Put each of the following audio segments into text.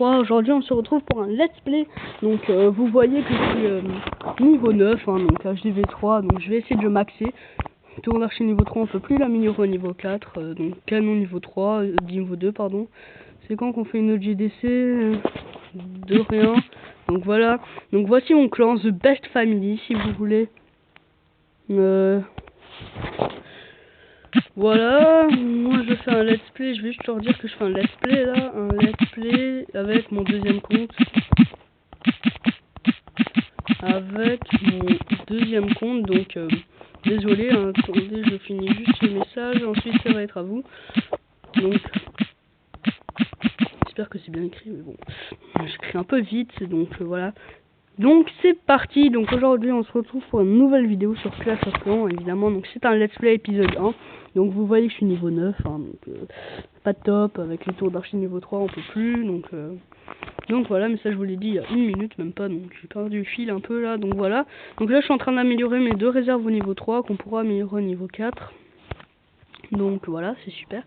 3. Aujourd'hui on se retrouve pour un let's play. Donc vous voyez que je suis niveau 9, hein, donc HDV3, donc je vais essayer de le maxer. Tour d'archer niveau 3, on peut plus l'améliorer au niveau 4, donc canon niveau 3, niveau 2 pardon. C'est quand qu'on fait une autre GDC de rien. Donc voilà, donc voici mon clan, The Best Family si vous voulez. Voilà, moi je fais un let's play, je vais juste leur dire que je fais un let's play là, un let's play avec mon deuxième compte. Donc désolé, hein, attendez, je finis juste le message, ensuite ça va être à vous. Donc, j'espère que c'est bien écrit, mais bon, j'écris un peu vite, donc voilà. Donc c'est parti, donc aujourd'hui on se retrouve pour une nouvelle vidéo sur Clash of Clans évidemment, donc c'est un let's play épisode 1, donc vous voyez que je suis niveau 9, hein, donc pas top, avec les tours d'archi niveau 3 on peut plus, donc voilà, mais ça je vous l'ai dit il y a 1 minute, même pas, donc j'ai perdu le fil un peu là, donc voilà. Donc là je suis en train d'améliorer mes 2 réserves au niveau 3, qu'on pourra améliorer au niveau 4. Donc voilà, c'est super.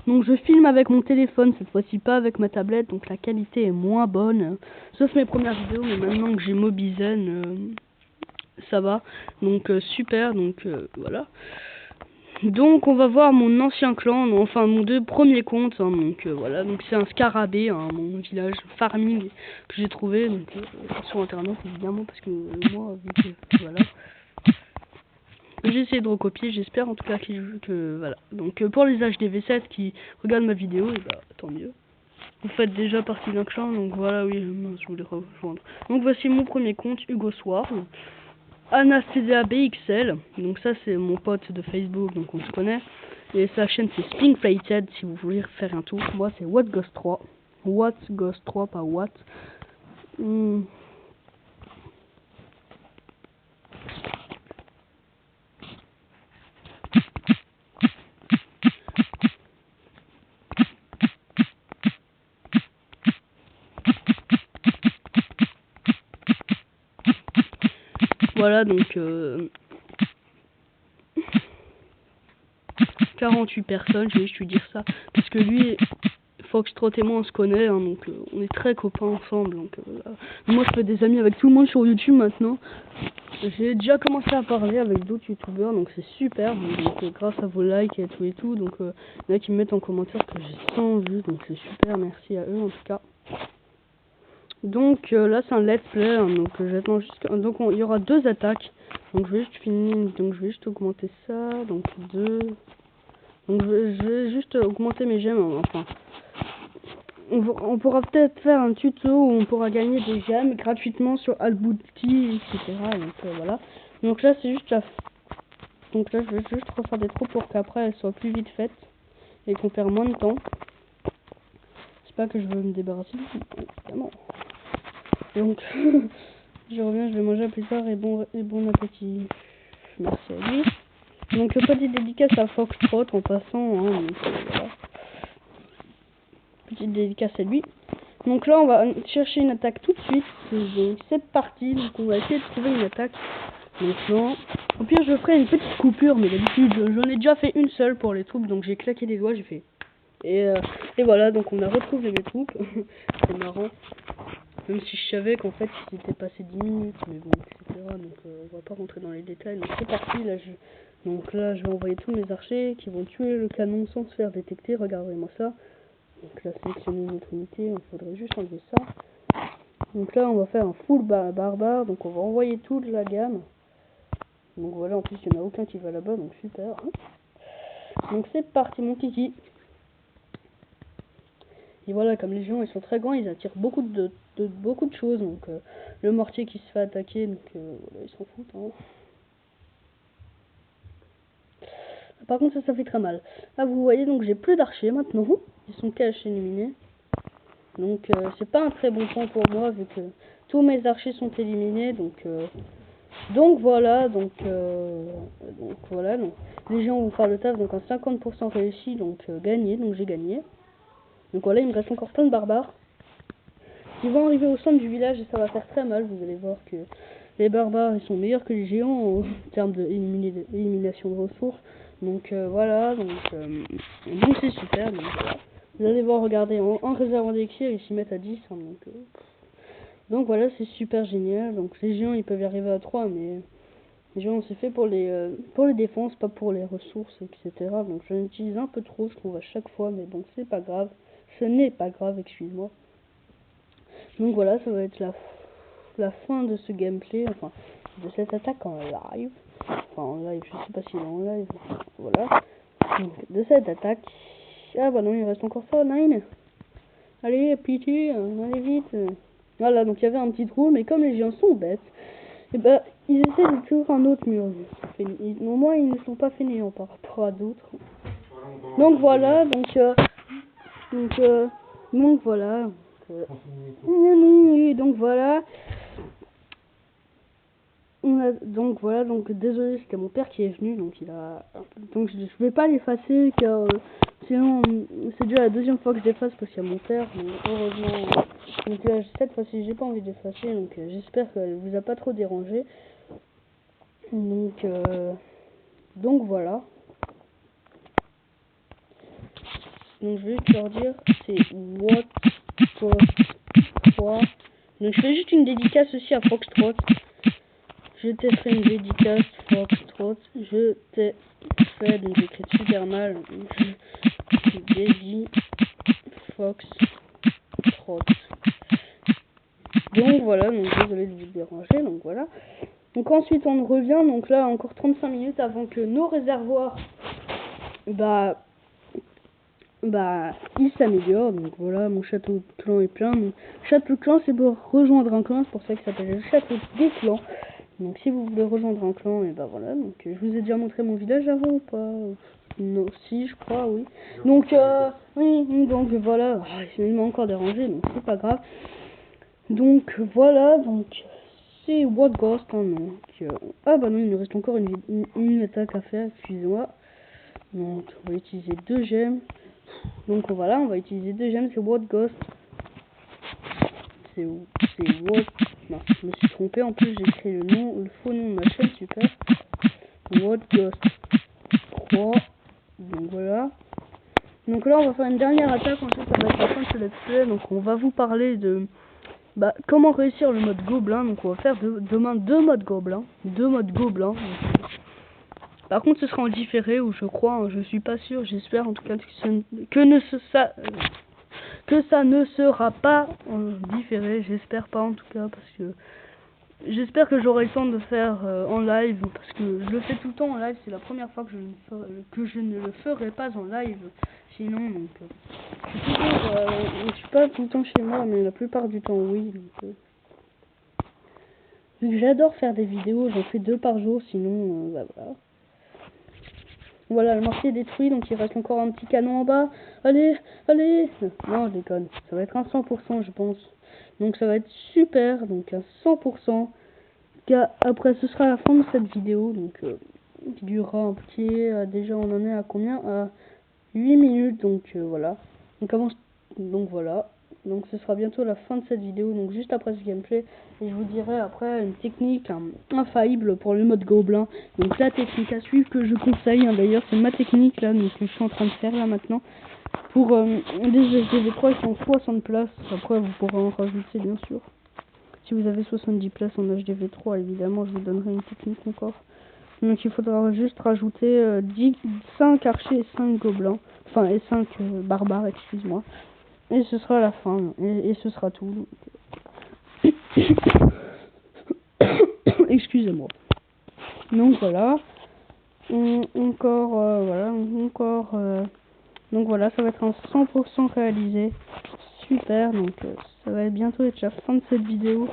Donc je filme avec mon téléphone, cette fois-ci pas avec ma tablette, donc la qualité est moins bonne. Sauf mes premières vidéos, mais maintenant que j'ai Mobizen, ça va. Donc super, donc voilà. Donc on va voir mon ancien clan, enfin mon 2 premiers comptes, hein, donc voilà, donc c'est un scarabée, hein, mon village farming que j'ai trouvé, donc sur internet évidemment, parce que moi, vu que voilà. J'ai essayé de recopier, j'espère en tout cas que voilà. Donc pour les HDV7 qui regardent ma vidéo, et bah tant mieux. Vous faites déjà partie d'un clan, donc voilà, oui, je voulais rejoindre. Donc voici mon premier compte, Hugo Swarm. Anastasia BXL, donc ça c'est mon pote de Facebook, donc on se connaît. Et sa chaîne c'est Spinkplated, si vous voulez faire un tour. Moi c'est WhatGhost3. WhatGhost3, pas What. Voilà, donc 48 personnes, je vais juste lui dire ça, parce que lui, Foxtrot et moi on se connaît, hein, donc on est très copains ensemble, donc moi je fais des amis avec tout le monde sur YouTube maintenant. J'ai déjà commencé à parler avec d'autres youtubeurs, donc c'est super, donc grâce à vos likes et tout, donc il y en a qui me mettent en commentaire que j'ai 100 vues, donc c'est super, merci à eux en tout cas. Donc là c'est un let's play, hein, donc j'attends juste donc il y aura 2 attaques, donc je vais juste finir, donc je vais juste augmenter ça, donc 2, donc je vais juste augmenter mes gemmes, enfin on pourra peut-être faire un tuto où on pourra gagner des gemmes gratuitement sur Albouti, etc. Donc voilà, donc là c'est juste donc là je vais juste refaire des trous pour qu'après elles soient plus vite faites et qu'on perd moins de temps. C'est pas que je veux me débarrasser du tout, évidemment. Donc, je reviens, je vais manger plus tard et bon appétit. Merci à lui. Donc, petite dédicace à Foxtrot en passant. Hein, donc, voilà. Petite dédicace à lui. Donc là, on va chercher une attaque tout de suite. Donc, c'est parti. Donc, on va essayer de trouver une attaque. Maintenant, au pire, je ferai une petite coupure, mais d'habitude, j'en ai déjà fait une seule pour les troupes. Donc, j'ai claqué les doigts, j'ai fait. Et voilà, donc on a retrouvé mes troupes. C'est marrant. Même si je savais qu'en fait il s'était passé 10 minutes, mais bon, etc. Donc on va pas rentrer dans les détails. Donc c'est parti, là je vais envoyer tous mes archers qui vont tuer le canon sans se faire détecter. Regardez-moi ça. Donc là sélectionner notre unité, il faudrait juste enlever ça. Donc là on va faire un full barbare, donc on va envoyer toute la gamme. Donc voilà, en plus il n'y en a aucun qui va là-bas, donc super. Donc c'est parti mon kiki. Et voilà, comme les géants ils sont très grands, ils attirent beaucoup de choses. Donc le mortier qui se fait attaquer, donc voilà, ils s'en foutent. Hein. Par contre ça fait très mal. Là vous voyez, donc j'ai plus d'archers maintenant. Ils sont cachés éliminés. Donc c'est pas un très bon point pour moi vu que tous mes archers sont éliminés. Donc voilà, donc voilà. Donc, les géants vont faire le taf, donc un 50% réussi, donc gagné, donc j'ai gagné. Donc voilà, il me reste encore plein de barbares. Ils vont arriver au centre du village et ça va faire très mal. Vous allez voir que les barbares ils sont meilleurs que les géants en termes d'élimination de ressources. Donc voilà, donc c'est super. Donc, voilà. Vous allez voir, regardez, en réservant des kills, ils s'y mettent à 10. Hein, donc voilà, c'est super génial. Donc les géants, ils peuvent y arriver à 3, mais les géants, c'est fait pour les défenses, pas pour les ressources, etc. Donc je l'utilise un peu trop, je trouve, à chaque fois, mais bon, c'est pas grave. Ce n'est pas grave, excuse-moi. Donc voilà, ça va être la fin de ce gameplay, enfin, de cette attaque en live. Enfin, en live, je sais pas s'il est en live. Voilà. Donc, de cette attaque. Ah bah non, il reste encore ça, 9. Allez, pitié, allez vite. Voilà, donc il y avait un petit trou, mais comme les géants sont bêtes, et bah, ils essaient de toujours un autre mur. Au moins, ils ne sont pas fainéants par rapport à d'autres. Donc voilà, donc voilà. Donc voilà. Donc voilà, donc désolé, c'était mon père qui est venu, donc je vais pas l'effacer car sinon c'est déjà la deuxième fois que je l'efface parce qu'il y a mon père, mais heureusement donc cette fois-ci j'ai pas envie d'effacer, donc j'espère qu'elle vous a pas trop dérangé. Donc voilà. Donc je vais leur dire c'est what Ghost 3. Donc je fais juste une dédicace aussi à Foxtrot. Je t'ai fait une dédicace, Foxtrot. Je t'ai fait, donc j'écris super mal. Je dédie Foxtrot. Donc voilà, donc désolé de vous déranger, donc voilà. Donc ensuite on revient, donc là encore 35 minutes avant que nos réservoirs, il s'améliore. Donc voilà, mon château de clan est plein. Mon château de clan, c'est pour rejoindre un clan, c'est pour ça que ça s'appelle le château des clans. Donc si vous voulez rejoindre un clan, et bah voilà, donc je vous ai déjà montré mon village avant ou pas? Non, si, je crois, oui. Donc oui, donc voilà, il m'a encore dérangé, donc c'est pas grave. Donc voilà, donc c'est What Ghost, hein, donc ah bah non, il nous reste encore une attaque à faire, excusez-moi. Donc on va utiliser 2 gemmes. Donc voilà, on va utiliser 2 gemmes, c'est What Ghost. C'est What... Non, je me suis trompé, en plus j'ai écrit le faux nom de ma chaîne, super. What Ghost 3. Donc voilà. Donc là on va faire une dernière attaque, ensuite ça va être la fin de ce let's play. Donc on va vous parler de comment réussir le mode gobelin. Donc on va faire demain 2 modes gobelin. 2 modes gobelin. Par contre ce sera en différé, ou je crois, hein, je suis pas sûr, j'espère en tout cas que ça ne sera pas différé, j'espère pas en tout cas, parce que j'espère que j'aurai le temps de faire en live, parce que je le fais tout le temps en live, c'est la première fois que je ne le ferai pas en live, sinon donc je suis pas tout le temps chez moi, mais la plupart du temps oui, donc vu que j'adore faire des vidéos, j'en fais 2 par jour, sinon voilà. Voilà, le mortier est détruit, donc il reste encore un petit canon en bas. Allez, allez. Non, je déconne. Ça va être un 100%, je pense. Donc ça va être super, donc un 100%. Après, ce sera la fin de cette vidéo, donc qui durera un petit... déjà, on en est à combien? À 8 minutes, donc voilà. Donc voilà. Donc ce sera bientôt la fin de cette vidéo, donc juste après ce gameplay, et je vous dirai après une technique infaillible pour le mode gobelin. Donc la technique à suivre que je conseille, hein, d'ailleurs c'est ma technique là, donc que je suis en train de faire là maintenant. Pour des HDV3 qui sont 60 places, après vous pourrez en rajouter bien sûr. Si vous avez 70 places en HDV3, évidemment je vous donnerai une technique encore. Donc il faudra juste rajouter 5 archers et 5 gobelins, enfin et 5 barbares, excuse-moi. Et ce sera la fin, et ce sera tout. Excusez-moi. Donc voilà. Donc voilà, ça va être un 100% réalisé. Super, donc ça va bientôt être la fin de cette vidéo.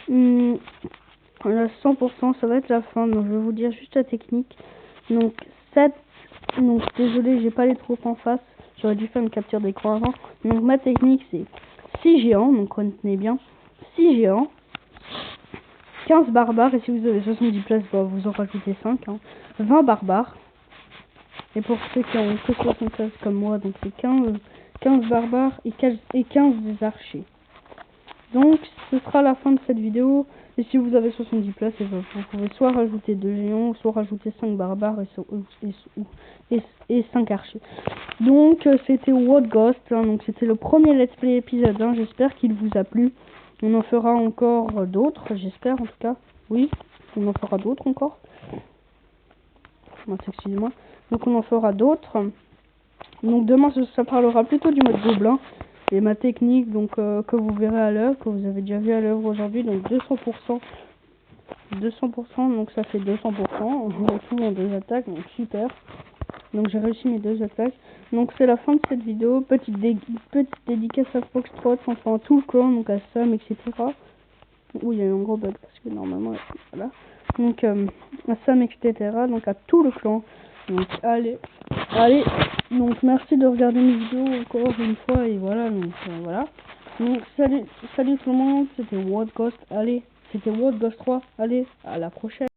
Voilà, 100%, ça va être la fin, donc je vais vous dire juste la technique. Donc désolé, j'ai pas les troupes en face. J'aurais dû faire une capture d'écran avant. Donc ma technique c'est 6 géants, donc retenez bien, 6 géants, 15 barbares, et si vous avez 70 places, vous en rajoutez 5, hein. 20 barbares, et pour ceux qui ont que 60 places comme moi, donc c'est 15 barbares et 15 des archers. Donc ce sera la fin de cette vidéo. Et si vous avez 70 places, et ben, vous pouvez soit rajouter 2 géants, soit rajouter 5 barbares et 5 archers. Donc c'était World Ghost, hein, donc c'était le premier let's play épisode 1. J'espère qu'il vous a plu. On en fera encore d'autres, j'espère en tout cas. Oui, on en fera d'autres encore. Excusez-moi. Donc on en fera d'autres. Donc demain ça parlera plutôt du mode gobelin et ma technique, donc que vous verrez à l'œuvre, que vous avez déjà vu à l'œuvre aujourd'hui. Donc 200%, donc ça fait 200%. On retrouve en 2 attaques, donc super. Donc j'ai réussi mes 2 attaques. Donc c'est la fin de cette vidéo. Petite dédicace à Foxtrot, enfin tout le clan, donc à Sam, etc. Oui, il y a eu un gros bug parce que normalement, voilà. Donc à Sam, etc. Donc à tout le clan. Donc allez. Donc merci de regarder mes vidéos encore une fois et voilà. Donc voilà. Donc salut tout le monde. C'était World Ghost. Allez, c'était World Ghost 3. Allez, à la prochaine.